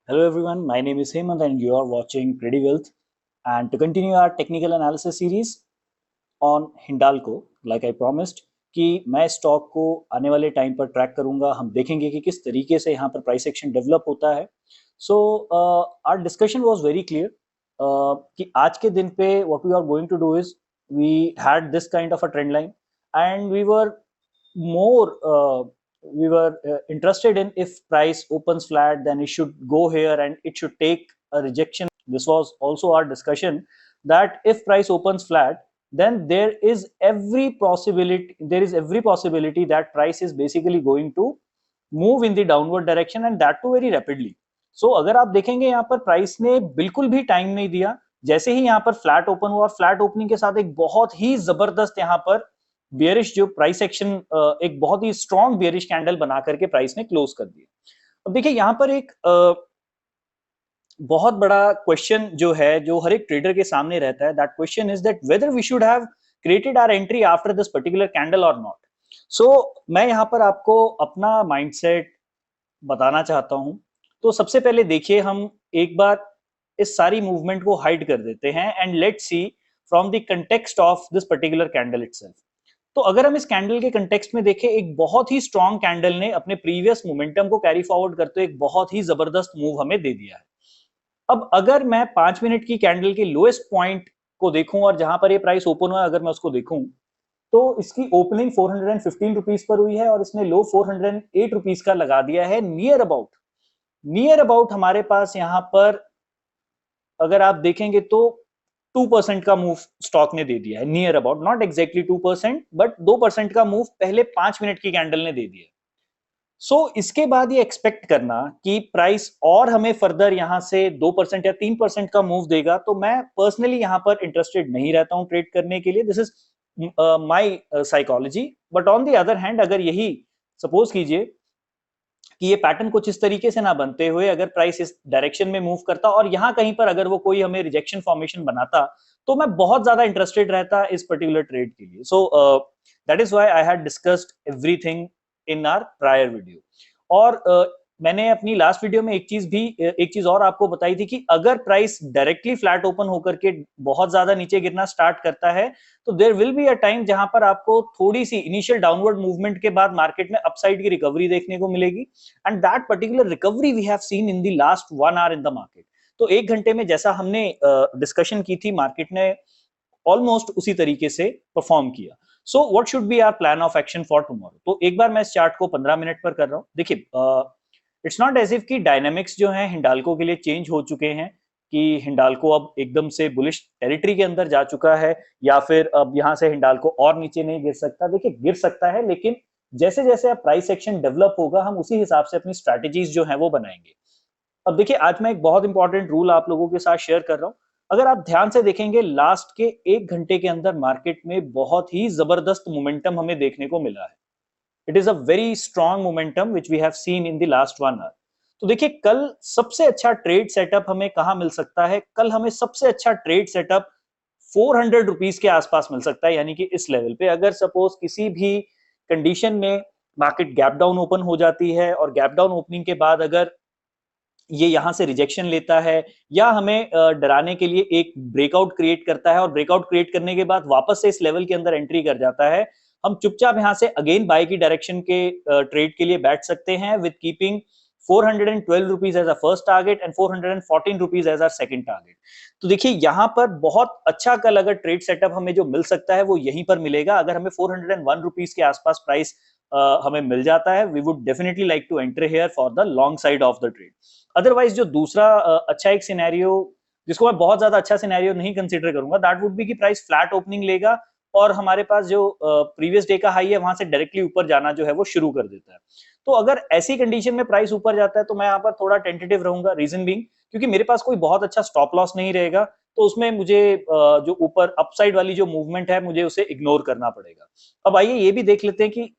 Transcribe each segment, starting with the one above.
Hello everyone, my name is Hemant and you are watching Crediwealth. And to continue our technical analysis series on Hindalco, like I promised, कि मैं stock को आने वाले time पर track करूंगा, हम देखेंगे कि किस तरीके से यहाँ पर प्राइस एक्शन डेवलप होता है. So our discussion was very clear कि आज के दिन पे what we are going to do is we had this kind of a trend line and more we were interested in if price opens flat then it should go here and it should take a rejection. This was also our discussion that if price opens flat then there is every possibility that price is basically going to move in the downward direction and that too very rapidly. So अगर आप देखेंगे यहाँ पर price ने बिल्कुल भी time नहीं दिया, जैसे ही यहाँ पर फ्लैट ओपन हुआ और फ्लैट ओपनिंग के साथ एक बहुत ही जबरदस्त यहाँ पर बियरिश जो प्राइस एक्शन एक बहुत ही स्ट्रॉन्ग बियरिश कैंडल बना करके प्राइस ने क्लोज कर दिया. अब देखिए यहाँ पर एक बहुत बड़ा क्वेश्चन जो है जो हर एक ट्रेडर के सामने रहता है. That question is that whether we should have created our entry after this particular candle और नॉट. सो मैं यहाँ पर आपको अपना माइंडसेट बताना चाहता हूं. तो सबसे पहले देखिए हम एक बार इस सारी मूवमेंट को हाइड कर देते हैं and let's see from the context of this particular candle itself. तो अगर हम इस कैंडल के कंटेक्स्ट में देखें, एक बहुत ही स्ट्रॉन्ग कैंडल ने अपने प्रीवियस मोमेंटम को कैरी फॉरवर्ड करते हुए एक बहुत ही जबरदस्त मूव हमें दे दिया है. अब अगर मैं 5 मिनट की कैंडल के लोएस्ट पॉइंट को देखूं और जहां पर ये प्राइस ओपन हुआ अगर मैं उसको देखूं तो इसकी ओपनिंग 415 रुपीज पर हुई है और इसने लो 408 रुपीज का लगा दिया है. नियर अबाउट हमारे पास यहां पर अगर आप देखेंगे तो 2% का मूव स्टॉक ने दे दिया है. Near about, not exactly 2% but 2% का मूव पहले 5 मिनट की कैंडल ने दे दिया. सो इसके बाद ये एक्सपेक्ट करना कि प्राइस और हमें फर्दर यहां से 2% या 3% का मूव देगा, तो मैं पर्सनली यहां पर इंटरेस्टेड नहीं रहता हूं ट्रेड करने के लिए. This is my psychology. But on the other hand अगर यही सपोज कीजिए कि ये पैटर्न कुछ इस तरीके से ना बनते हुए अगर प्राइस इस डायरेक्शन में मूव करता और यहां कहीं पर अगर वो कोई हमें रिजेक्शन फॉर्मेशन बनाता तो मैं बहुत ज्यादा इंटरेस्टेड रहता इस पर्टिकुलर ट्रेड के लिए. So that is why I had discussed everything in our prior video. और मैंने अपनी लास्ट वीडियो में एक चीज और आपको बताई थी कि अगर प्राइस डायरेक्टली फ्लैट ओपन होकर के बहुत ज्यादा नीचे गिरना स्टार्ट करता है तो there will be a time जहां पर आपको थोड़ी सी इनिशियल डाउनवर्ड मूवमेंट के बाद मार्केट में अपसाइड की रिकवरी देखने को मिलेगी and that particular recovery we have seen in the last 1 hour in the market. तो 1 घंटे में जैसा हमने डिस्कशन की थी मार्केट ने ऑलमोस्ट उसी तरीके से परफॉर्म किया. So what should be our plan of action for tomorrow. तो एक बार मैं इस चार्ट को 15 मिनट पर कर रहा हूं. देखिए इट्स नॉट एज इफ की डायनामिक्स जो है हिंडाल्को के लिए चेंज हो चुके हैं कि हिंडाल्को अब एकदम से बुलिश टेरिटरी के अंदर जा चुका है या फिर अब यहां से हिंडाल्को और नीचे नहीं गिर सकता. देखिए गिर सकता है लेकिन जैसे जैसे अब प्राइस एक्शन डेवलप होगा हम उसी हिसाब से अपनी स्ट्रैटेजीज जो है वो बनाएंगे. अब देखिए आज मैं एक बहुत इंपॉर्टेंट रूल आप लोगों के साथ शेयर कर रहा हूं. अगर आप ध्यान से देखेंगे लास्ट के 1 घंटे के अंदर मार्केट में बहुत ही जबरदस्त मोमेंटम हमें देखने को मिला है. It is a very strong momentum which we have seen in the last 1 hour. तो देखिए कल सबसे अच्छा ट्रेड सेटअप हमें कहां मिल सकता है. कल हमें सबसे अच्छा ट्रेड सेटअप 400 रुपीज के आसपास मिल सकता है. यानी कि इस लेवल पे अगर सपोज किसी भी कंडीशन में मार्केट गैप डाउन ओपन हो जाती है और गैप डाउन ओपनिंग के बाद अगर ये यहां से रिजेक्शन लेता है या हमें डराने के लिए एक ब्रेकआउट क्रिएट करता है और ब्रेकआउट क्रिएट करने के बाद वापस से इस लेवल के अंदर एंट्री कर जाता है, हम चुपचाप यहां से अगेन बाय की डायरेक्शन के ट्रेड के लिए बैठ सकते हैं with keeping 412 rupees as a first target and 414 rupees as a second target. तो देखिए यहां पर बहुत अच्छा कल अगर ट्रेड सेटअप हमें जो मिल सकता है वो यहीं पर मिलेगा. अगर हमें 401 रुपीज के आसपास प्राइस हमें मिल जाता है we would definitely like to enter here for the long side of the trade. Otherwise जो दूसरा अच्छा एक सिनेरियो जिसको मैं बहुत ज्यादा अच्छा सिनेरियो नहीं कंसीडर करूंगा दैट वुड बी कि प्राइस फ्लैट ओपनिंग लेगा और हमारे पास जो प्रीवियस डे का हाई है वहां से डायरेक्टली ऊपर जाना जो है वो शुरू कर देता है. तो अगर ऐसी कंडीशन में प्राइस ऊपर जाता है तो मैं यहाँ पर थोड़ा टेंटेटिव रहूंगा. रीजन बीइंग क्योंकि मेरे पास कोई बहुत अच्छा स्टॉप लॉस नहीं रहेगा तो उसमें मुझे जो ऊपर अपसाइड वाली जो मूवमेंट है मुझे उसे इग्नोर करना पड़ेगा. अब आइए ये भी देख लेते हैं कि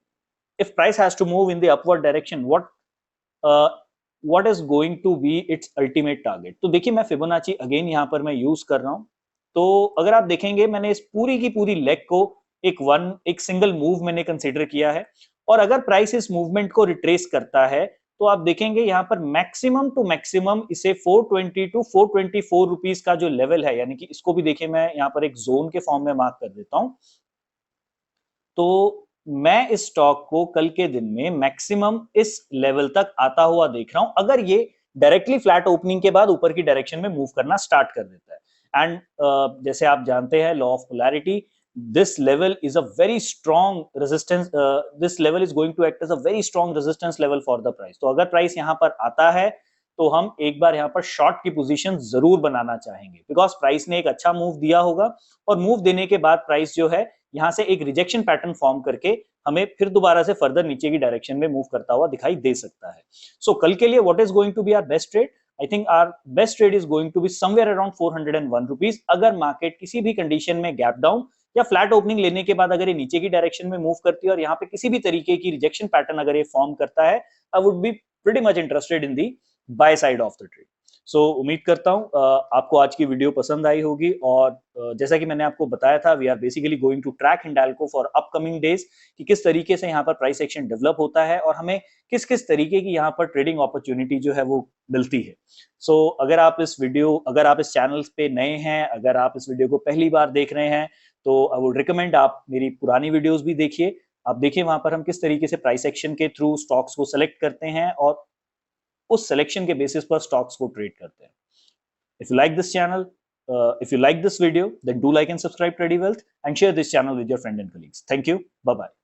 if price has to move in the upward direction uh, what is going to be its ultimate target. तो देखिए मैं फिबोनाची अगेन यहाँ पर मैं यूज कर रहा हूं. तो अगर आप देखेंगे मैंने इस पूरी की पूरी लेग को एक सिंगल मूव मैंने कंसीडर किया है और अगर प्राइस इस मूवमेंट को रिट्रेस करता है तो आप देखेंगे यहाँ पर मैक्सिमम टू मैक्सिमम इसे 420 टू 424 रुपीज का जो लेवल है, यानी कि इसको भी देखिए मैं यहाँ पर एक जोन के फॉर्म में मार्क कर देता हूं। तो मैं इस स्टॉक को कल के दिन में मैक्सिमम इस लेवल तक आता हुआ देख रहा हूं, अगर ये डायरेक्टली फ्लैट ओपनिंग के बाद ऊपर की डायरेक्शन में मूव करना स्टार्ट कर देता है। एंड जैसे आप जानते हैं law of polarity, this level is a very strong resistance, this level is going to act as a very strong resistance level for the price। तो अगर प्राइस यहां पर आता है तो हम एक बार यहां पर शॉर्ट की पोजीशन जरूर बनाना चाहेंगे, बिकॉज प्राइस ने एक अच्छा मूव दिया होगा और मूव देने के बाद प्राइस जो है यहां से एक रिजेक्शन पैटर्न फॉर्म करके हमें फिर दोबारा से फर्दर नीचे की डायरेक्शन में मूव करता हुआ दिखाई दे सकता है। सो कल के लिए what is going to be our best trade? I think our best trade is going to be somewhere around 401 rupees. अगर मार्केट किसी भी कंडीशन में गैप डाउन या फ्लैट ओपनिंग लेने के बाद अगर ये नीचे की डायरेक्शन में मूव करती है और यहाँ पे किसी भी तरीके की रिजेक्शन पैटर्न अगर ये फॉर्म करता है, I would be pretty much interested in the buy side of the trade. So उम्मीद करता हूं आपको आज की वीडियो पसंद आई होगी, और जैसा कि मैंने आपको बताया था, we are basically going to track Hindalco for upcoming days कि किस तरीके से यहाँ पर प्राइस एक्शन डेवलप होता है और हमें किस किस तरीके की यहाँ पर ट्रेडिंग अपॉर्चुनिटी जो है वो मिलती है। सो अगर आप इस चैनल पे नए हैं, अगर आप इस वीडियो को पहली बार देख रहे हैं, तो आई वुड रिकमेंड आप मेरी पुरानी वीडियोस भी देखिए। आप देखिए वहां पर हम किस तरीके से प्राइस एक्शन के थ्रू स्टॉक्स को सेलेक्ट करते हैं और उस सिलेक्शन के बेसिस पर स्टॉक्स को ट्रेड करते हैं। If you like this channel, if you like this video, then do like and subscribe Trady Wealth and share this channel with your friend and colleagues. Thank you. Bye bye.